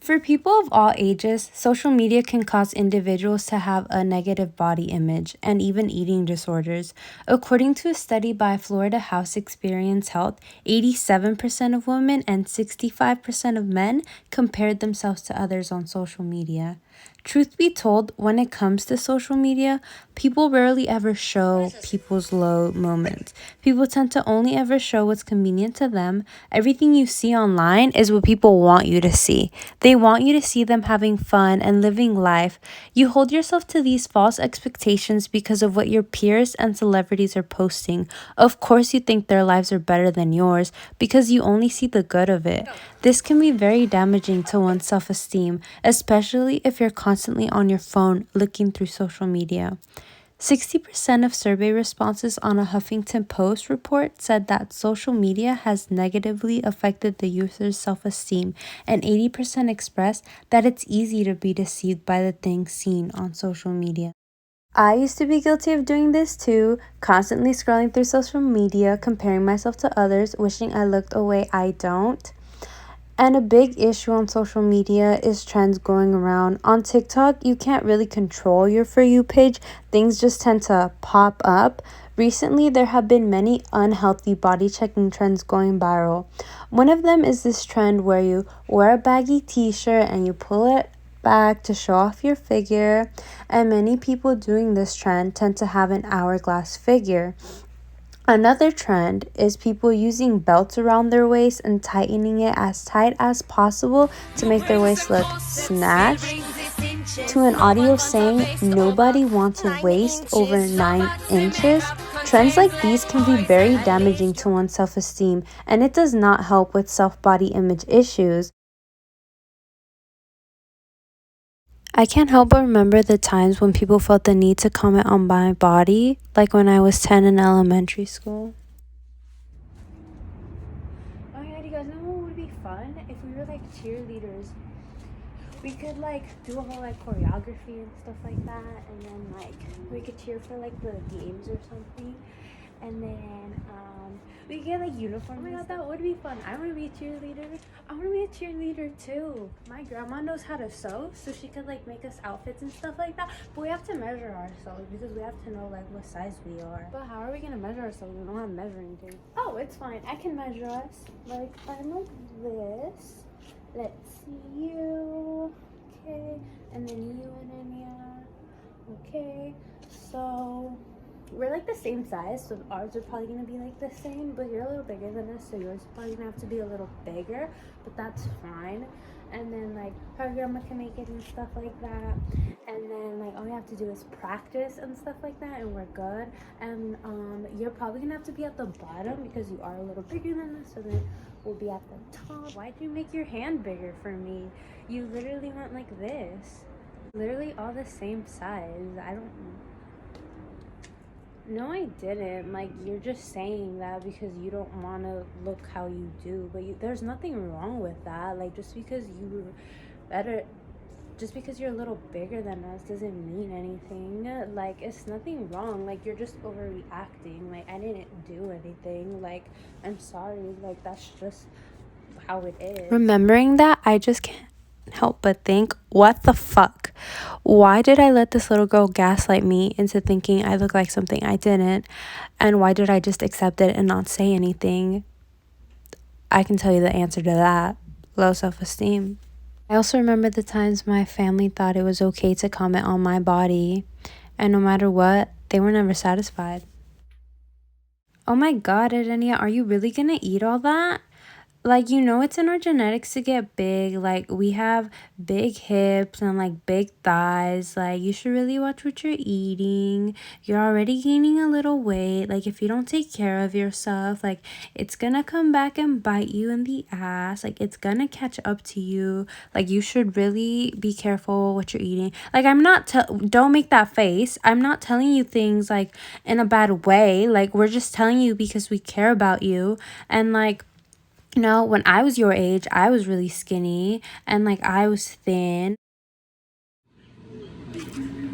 For people of all ages, social media can cause individuals to have a negative body image and even eating disorders. According to a study by Florida House Experience Health, 87% of women and 65% of men compared themselves to others on social media. Truth be told, when it comes to social media, people rarely ever show people's low moments. People tend to only ever show what's convenient to them. Everything you see online is what people want you to see. They want you to see them having fun and living life. You hold yourself to these false expectations because of what your peers and celebrities are posting. Of course, you think their lives are better than yours because you only see the good of it. This can be very damaging to one's self-esteem, especially if you're constantly on your phone looking through social media. 60% of survey responses on a Huffington Post report said that social media has negatively affected the user's self-esteem, and 80% expressed that it's easy to be deceived by the things seen on social media. I used to be guilty of doing this too, constantly scrolling through social media, comparing myself to others, wishing I looked a way I don't. And a big issue on social media is trends going around. On TikTok, you can't really control your For You page. Things just tend to pop up. Recently, there have been many unhealthy body checking trends going viral. One of them is this trend where you wear a baggy t-shirt and you pull it back to show off your figure. And many people doing this trend tend to have an hourglass figure. Another trend is people using belts around their waist and tightening it as tight as possible to make their waist look snatched. To an audio saying nobody wants a waist over 9 inches, trends like these can be very damaging to one's self-esteem, and it does not help with self-body image issues. I can't help but remember the times when people felt the need to comment on my body, like when I was 10 in elementary school. Oh my god, you guys know what would be fun? If we were like cheerleaders. We could like do a whole like choreography and stuff like that, and then like we could cheer for like the games or something. And then we get like uniforms. Oh my god, that would be fun. I want to be a cheerleader. I want to be a cheerleader too. My grandma knows how to sew, so she could like make us outfits and stuff like that. But we have to measure ourselves because we have to know like what size we are. But how are we gonna measure ourselves? We don't have measuring tape. Oh, it's fine. I can measure us. Like I'm like this. Let's see you. Okay, and then you and then yeah. Okay, so we're like the same size, so ours are probably gonna be like the same, but you're a little bigger than us, so yours is probably gonna have to be a little bigger, but that's fine. And then like her grandma can make it and stuff like that, and then like all we have to do is practice and stuff like that, and we're good. And you're probably gonna have to be at the bottom because you are a little bigger than us, so then we'll be at the top. Why'd you make your hand bigger for me? You literally went like this, literally all the same size. I don't. No, I didn't. Like, you're just saying that because you don't want to look how you do. But there's nothing wrong with that. Like, just because you're a little bigger than us doesn't mean anything. Like, it's nothing wrong. Like, you're just overreacting. Like, I didn't do anything. Like, I'm sorry. Like, that's just how it is. Remembering that, I just can't help but think, what the fuck? Why did I let this little girl gaslight me into thinking I look like something I didn't? And why did I just accept it and not say anything? I can tell you the answer to that. Low self-esteem. I also remember the times my family thought it was okay to comment on my body, and no matter what, they were never satisfied. Oh my god, Edenia, are you really gonna eat all that? Like, you know, it's in our genetics to get big. Like, we have big hips and like big thighs. Like, you should really watch what you're eating. You're already gaining a little weight. Like, if you don't take care of yourself, like, it's gonna come back and bite you in the ass. Like, it's gonna catch up to you. Like, you should really be careful what you're eating. Like, don't make that face. I'm not telling you things like in a bad way. Like, we're just telling you because we care about you. And like, you know, when I was your age, I was really skinny and like I was thin.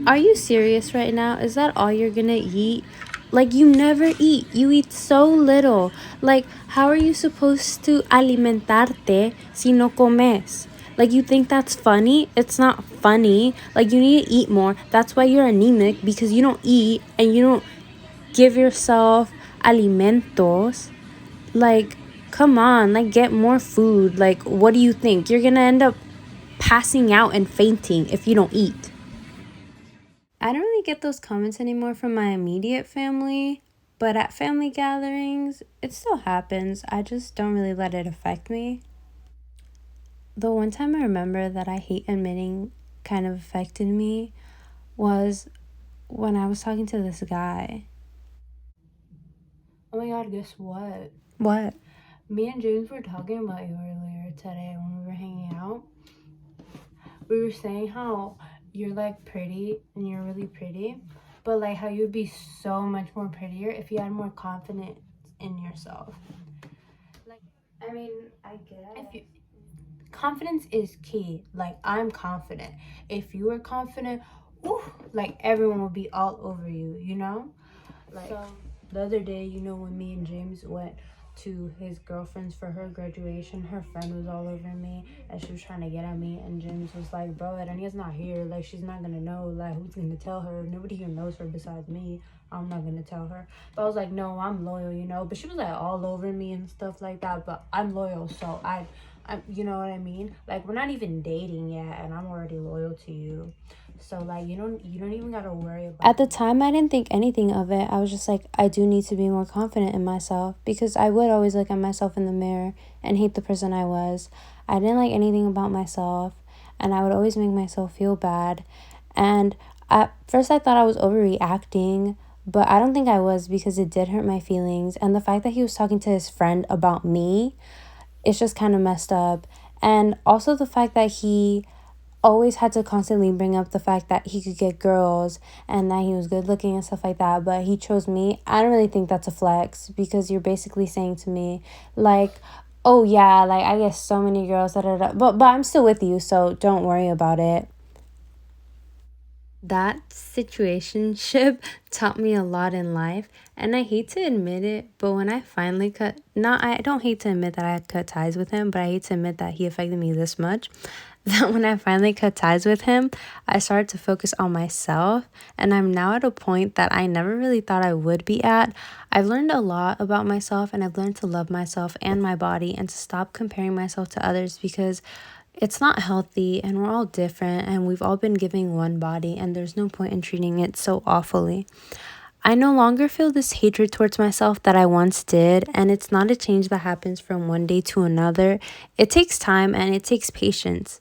Are you serious right now? Is that all you're gonna eat? Like, you never eat. You eat so little. Like, how are you supposed to alimentarte si no comes? Like, you think that's funny? It's not funny. Like, you need to eat more. That's why you're anemic, because you don't eat and you don't give yourself alimentos. Like, come on, like, get more food. Like, what do you think? You're gonna end up passing out and fainting if you don't eat. I don't really get those comments anymore from my immediate family, but at family gatherings, it still happens. I just don't really let it affect me. The one time I remember that I hate admitting kind of affected me was when I was talking to this guy. Oh my god, guess what? What? Me and James were talking about you earlier today when we were hanging out. We were saying how you're like pretty and you're really pretty, but like how you'd be so much more prettier if you had more confidence in yourself. Like, I mean, I guess. Confidence is key. Like, I'm confident. If you were confident, ooh, like everyone would be all over you, you know? Like, so, the other day, you know, when me and James went to his girlfriend's for her graduation, her friend was all over me and she was trying to get at me, and James was like, bro, Adenia's not here, like she's not gonna know, like who's gonna tell her? Nobody here knows her besides me. I'm not gonna tell her. But I was like, no, I'm loyal, you know. But she was like all over me and stuff like that, but I'm loyal, so I, you know what I mean? Like, we're not even dating yet and I'm already loyal to you. So like, you don't even gotta worry about. At the time, I didn't think anything of it. I was just like, I do need to be more confident in myself, because I would always look at myself in the mirror and hate the person I was. I didn't like anything about myself, and I would always make myself feel bad. And at first I thought I was overreacting, but I don't think I was, because it did hurt my feelings. And the fact that he was talking to his friend about me, it's just kind of messed up. And also the fact that he always had to constantly bring up the fact that he could get girls and that he was good looking and stuff like that, but he chose me. I don't really think that's a flex, because you're basically saying to me, like, oh yeah, like I get so many girls, da, da, da, but I'm still with you, so don't worry about it. That situationship taught me a lot in life, and I hate to admit it, but when I finally I don't hate to admit that I had cut ties with him, but I hate to admit that he affected me this much. That when I finally cut ties with him, I started to focus on myself, and I'm now at a point that I never really thought I would be at. I've learned a lot about myself, and I've learned to love myself and my body and to stop comparing myself to others, because it's not healthy and we're all different and we've all been given one body, and there's no point in treating it so awfully. I no longer feel this hatred towards myself that I once did, and it's not a change that happens from one day to another. It takes time and it takes patience.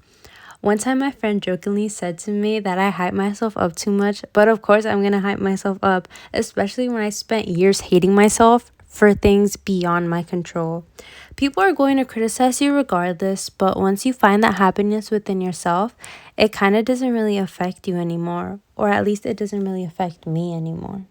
One time, my friend jokingly said to me that I hype myself up too much, but of course, I'm gonna hype myself up, especially when I spent years hating myself for things beyond my control. People are going to criticize you regardless, but once you find that happiness within yourself, it kind of doesn't really affect you anymore, or at least it doesn't really affect me anymore.